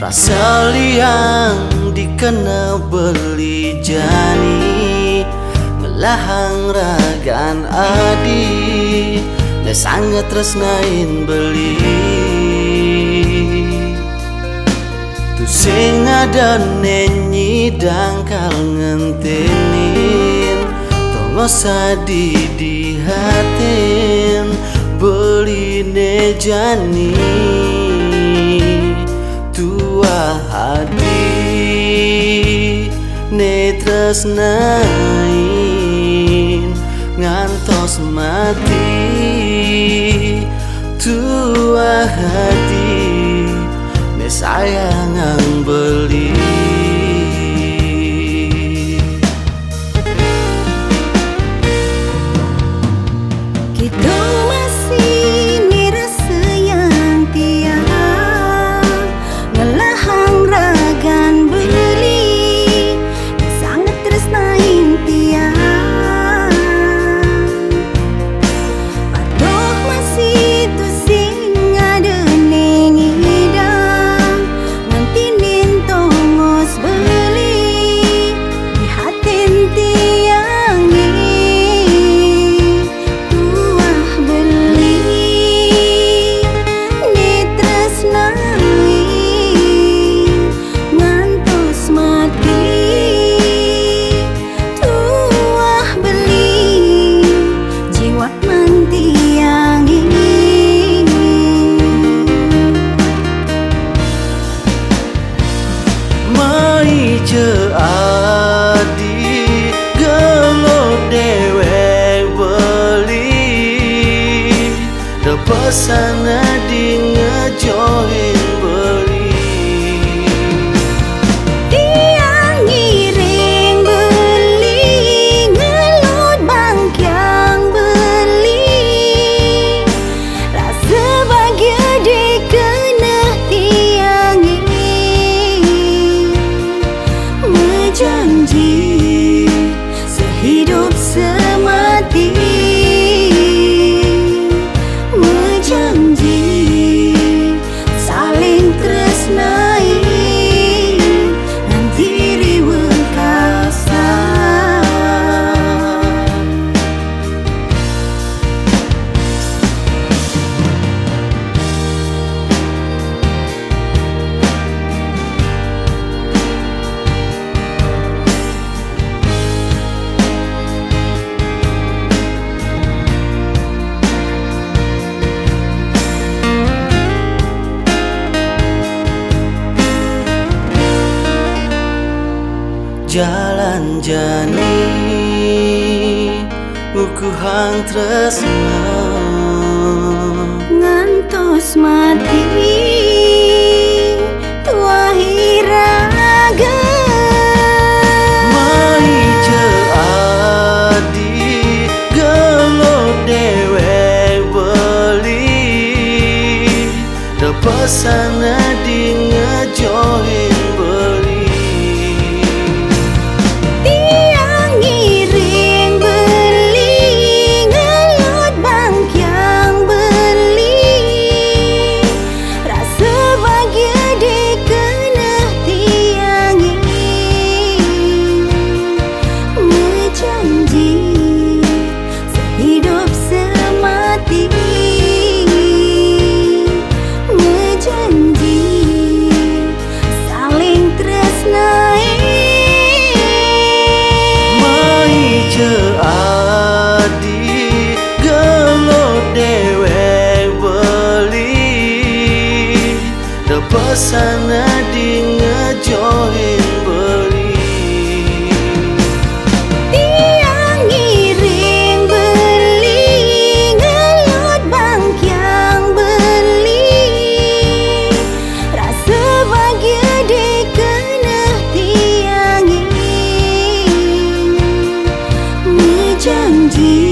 Rasa liang dikena beli jani, ngelahang ragan adi, ne sangat tresnain beli. Tu sing ada nenyi dangkal ngentenin, tongo sadi di hatin beli ne jani. Tua hadi ne tresnain ngantos mati. Tua hadi ne sayangang beli. Kita masih nirasa yang tiada, ngelahang ragan beli, sangat tresnain tiada. Padoh masih tu sing ada nengidang, ngantinin tongos beli, di hatin tiang tuah beli, ni tresnain ngantos mati. Tuah beli jiwa mantiangi. Mai je adi gelok dewek beli, depesan adi ngejohin beli. Tiang ngiring beli, ngelut bangkyang beli, rasa bahagia dikena tiangi. Menjanji sehidup semati, menjanji saling tresnai, nanti riweuh kasar. Jalan jani ukuhang tresna Ngantos mati tuahi raga. mai je adi gelok dewek beli, depesan adi ngejohin beli. Tiang ngiring beli, ngelut bangkyang beli, rasa bahagia dikena tiangi. Menjanji sehidup semati, menjanji saling tresnai. Mai je adi gelok dewek beli, depesan adi ngejohin beli. Tiang ngiring beli, ngelut bangkyang beli, rasa bahagia dikena tiangi. Menjanji